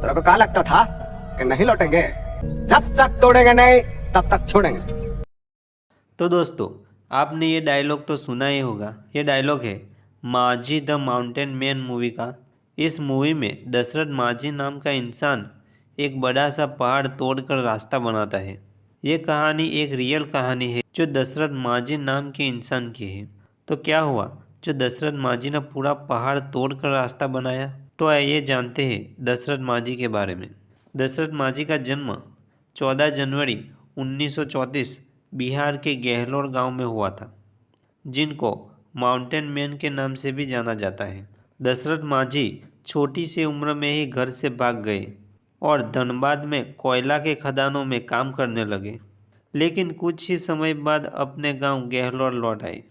तेरे को क्या लगता था कि नहीं लौटेंगे? जब तक तोड़ेंगे नहीं तब तक छोड़ेंगे। तो दोस्तों, आपने ये डायलॉग तो सुना ही होगा। ये डायलॉग है माझी द माउंटेन मैन मूवी का। इस मूवी में दशरथ माझी नाम का इंसान एक बड़ा सा पहाड़ तोड़कर रास्ता बनाता है। ये कहानी एक रियल कहानी है जो दशरथ माझी नाम के इंसान की है। तो क्या हुआ जो दशरथ माझी ने पूरा पहाड़ तोड़कर रास्ता बनाया? तो आइए जानते हैं दशरथ माझी के बारे में। दशरथ माझी का जन्म 14 जनवरी 1934 बिहार के गहलोर गांव में हुआ था, जिनको माउंटेन मैन के नाम से भी जाना जाता है। दशरथ माझी छोटी सी उम्र में ही घर से भाग गए और धनबाद में कोयला के खदानों में काम करने लगे, लेकिन कुछ ही समय बाद अपने गांव गहलोर लौट आए।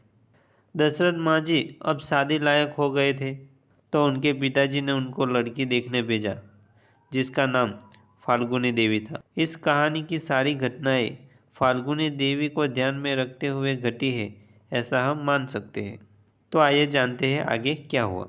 दशरथ माझी अब शादी लायक हो गए थे, तो उनके पिताजी ने उनको लड़की देखने भेजा, जिसका नाम फाल्गुनी देवी था। इस कहानी की सारी घटनाएं फाल्गुनी देवी को ध्यान में रखते हुए घटी है, ऐसा हम मान सकते हैं। तो आइए जानते हैं आगे क्या हुआ।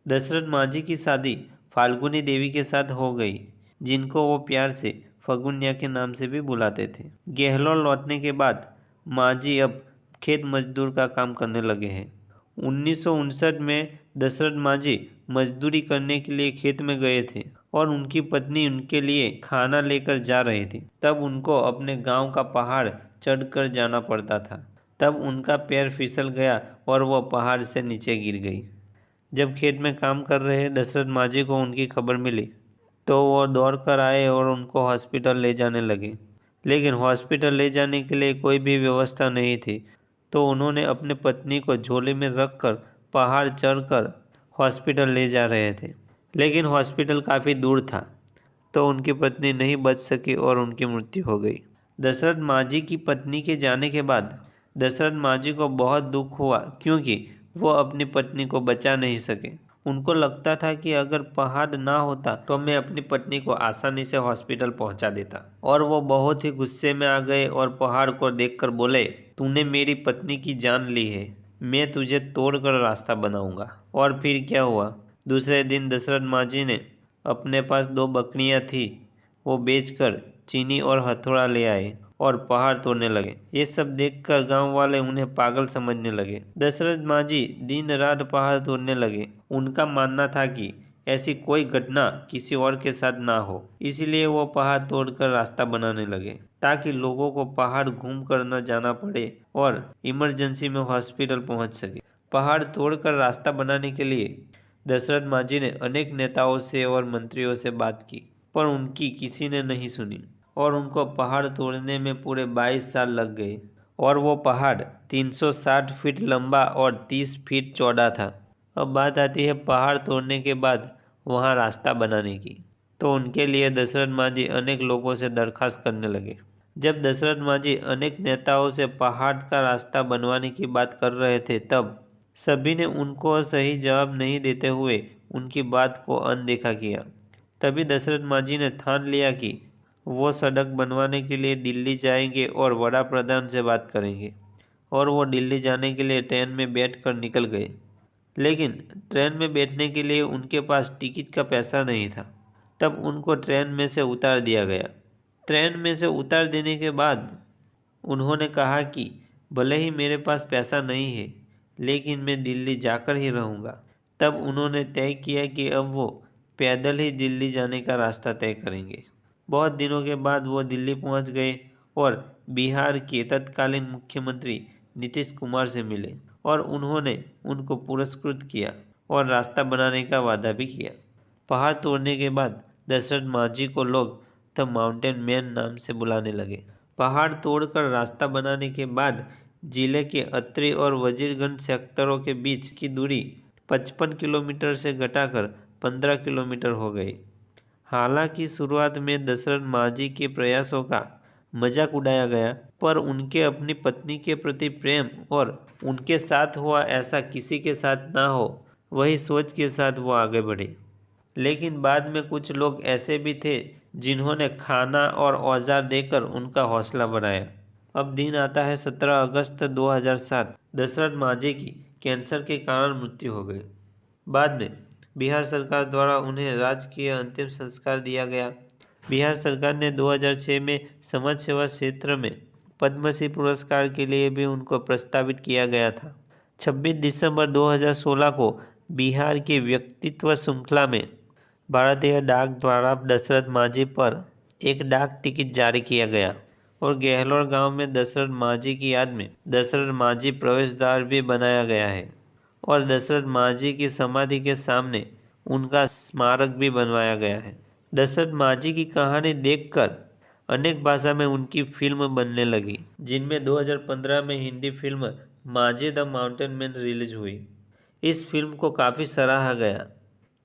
दशरथ माझी की शादी फाल्गुनी देवी के साथ हो गई, जिनको वो प्यार से फगुनिया के नाम से भी बुलाते थे। गहलोर लौटने के बाद माझी अब खेत मजदूर का काम करने लगे हैं। 1959 में दशरथ माझी मजदूरी करने के लिए खेत में गए थे और उनकी पत्नी उनके लिए खाना लेकर जा रही थी। तब उनको अपने गांव का पहाड़ चढ़कर जाना पड़ता था। तब उनका पैर फिसल गया और वह पहाड़ से नीचे गिर गई। जब खेत में काम कर रहे दशरथ माझी को उनकी खबर मिली, तो वो दौड़ कर आए और उनको हॉस्पिटल ले जाने लगे। लेकिन हॉस्पिटल ले जाने के लिए कोई भी व्यवस्था नहीं थी, तो उन्होंने अपनी पत्नी को झोले में रखकर पहाड़ चढ़कर हॉस्पिटल ले जा रहे थे। लेकिन हॉस्पिटल काफ़ी दूर था, तो उनकी पत्नी नहीं बच सकी और उनकी मृत्यु हो गई। दशरथ माझी की पत्नी के जाने के बाद दशरथ माझी को बहुत दुख हुआ, क्योंकि वो अपनी पत्नी को बचा नहीं सके। उनको लगता था कि अगर पहाड़ ना होता तो मैं अपनी पत्नी को आसानी से हॉस्पिटल पहुंचा देता। और वो बहुत ही गुस्से में आ गए और पहाड़ को देखकर बोले, तूने मेरी पत्नी की जान ली है, मैं तुझे तोड़कर रास्ता बनाऊंगा। और फिर क्या हुआ, दूसरे दिन दशरथ माझी ने अपने पास 2 बकरियां थी, वो बेचकर चीनी और हथौड़ा ले आए और पहाड़ तोड़ने लगे। ये सब देखकर गांव वाले उन्हें पागल समझने लगे। दशरथ माझी दिन रात पहाड़ तोड़ने लगे। उनका मानना था कि ऐसी कोई घटना किसी और के साथ ना हो, इसलिए वो पहाड़ तोड़कर रास्ता बनाने लगे, ताकि लोगों को पहाड़ घूम कर न जाना पड़े और इमरजेंसी में हॉस्पिटल पहुंच सके। पहाड़ तोड़कर रास्ता बनाने के लिए दशरथ माझी ने अनेक नेताओं से और मंत्रियों से बात की, पर उनकी किसी ने नहीं सुनी और उनको पहाड़ तोड़ने में पूरे 22 साल लग गए। और वो पहाड़ 360 फीट लंबा और 30 फीट चौड़ा था। अब बात आती है पहाड़ तोड़ने के बाद वहाँ रास्ता बनाने की। तो उनके लिए दशरथ माझी अनेक लोगों से दरख्वास्त करने लगे। जब दशरथ माझी अनेक नेताओं से पहाड़ का रास्ता बनवाने की बात कर रहे थे, तब सभी ने उनको सही जवाब नहीं देते हुए उनकी बात को अनदेखा किया। तभी दशरथ माझी ने ठान लिया कि वो सड़क बनवाने के लिए दिल्ली जाएंगे और वड़ा प्रधान से बात करेंगे। और वो दिल्ली जाने के लिए ट्रेन में बैठकर निकल गए। लेकिन ट्रेन में बैठने के लिए उनके पास टिकट का पैसा नहीं था। तब उनको ट्रेन में से उतार दिया गया। ट्रेन में से उतार देने के बाद उन्होंने कहा कि भले ही मेरे पास पैसा नहीं है, लेकिन मैं दिल्ली जाकर ही रहूँगा। तब उन्होंने तय किया कि अब वो पैदल ही दिल्ली जाने का रास्ता तय करेंगे। बहुत दिनों के बाद वो दिल्ली पहुंच गए और बिहार के तत्कालीन मुख्यमंत्री नीतीश कुमार से मिले और उन्होंने उनको पुरस्कृत किया और रास्ता बनाने का वादा भी किया। पहाड़ तोड़ने के बाद दशरथ माझी को लोग द माउंटेन मैन नाम से बुलाने लगे। पहाड़ तोड़कर रास्ता बनाने के बाद जिले के अत्री और वजीरगंज सेक्टरों के बीच की दूरी 55 किलोमीटर से घटाकर 15 किलोमीटर हो गई। हालांकि शुरुआत में दशरथ माझी के प्रयासों का मजाक उड़ाया गया, पर उनके अपनी पत्नी के प्रति प्रेम और उनके साथ हुआ ऐसा किसी के साथ ना हो, वही सोच के साथ वो आगे बढ़े। लेकिन बाद में कुछ लोग ऐसे भी थे जिन्होंने खाना और औजार देकर उनका हौसला बढ़ाया। अब दिन आता है 17 अगस्त 2007। दशरथ माझी की कैंसर के कारण मृत्यु हो गई। बाद में बिहार सरकार द्वारा उन्हें राजकीय अंतिम संस्कार दिया गया। बिहार सरकार ने 2006 में समाज सेवा क्षेत्र में पद्मश्री पुरस्कार के लिए भी उनको प्रस्तावित किया गया था। 26 दिसंबर 2016 को बिहार की व्यक्तित्व श्रृंखला में भारतीय डाक द्वारा दशरथ मांझी पर एक डाक टिकट जारी किया गया और गहलोर गांव में दशरथ मांझी की याद में दशरथ मांझी प्रवेश द्वार भी बनाया गया है और दशरथ मांझी की समाधि के सामने उनका स्मारक भी बनवाया गया है। दशरथ मांझी की कहानी देखकर अनेक भाषा में उनकी फिल्म बनने लगी, जिनमें 2015 में Hindi film Manjhi the mountain man release हुई। इस फिल्म को काफ़ी सराहा गया।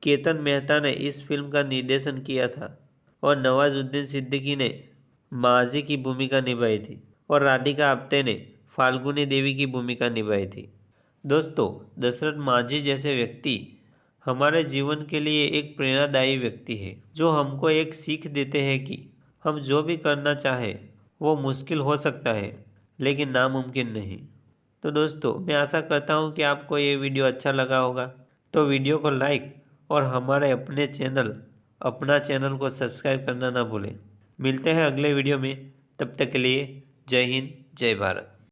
केतन मेहता ने इस फिल्म का निर्देशन किया था और नवाजुद्दीन सिद्दीकी ने मांझी की भूमिका निभाई थी और राधिका आप्टे ने फाल्गुनी देवी की भूमिका निभाई थी। दोस्तों, दशरथ मांझी जैसे व्यक्ति हमारे जीवन के लिए एक प्रेरणादायी व्यक्ति है, जो हमको एक सीख देते हैं कि हम जो भी करना चाहें वो मुश्किल हो सकता है लेकिन नामुमकिन नहीं। तो दोस्तों, मैं आशा करता हूँ कि आपको ये वीडियो अच्छा लगा होगा। तो वीडियो को लाइक और हमारे अपना चैनल को सब्सक्राइब करना ना भूलें। मिलते हैं अगले वीडियो में, तब तक के लिए जय हिंद, जय भारत।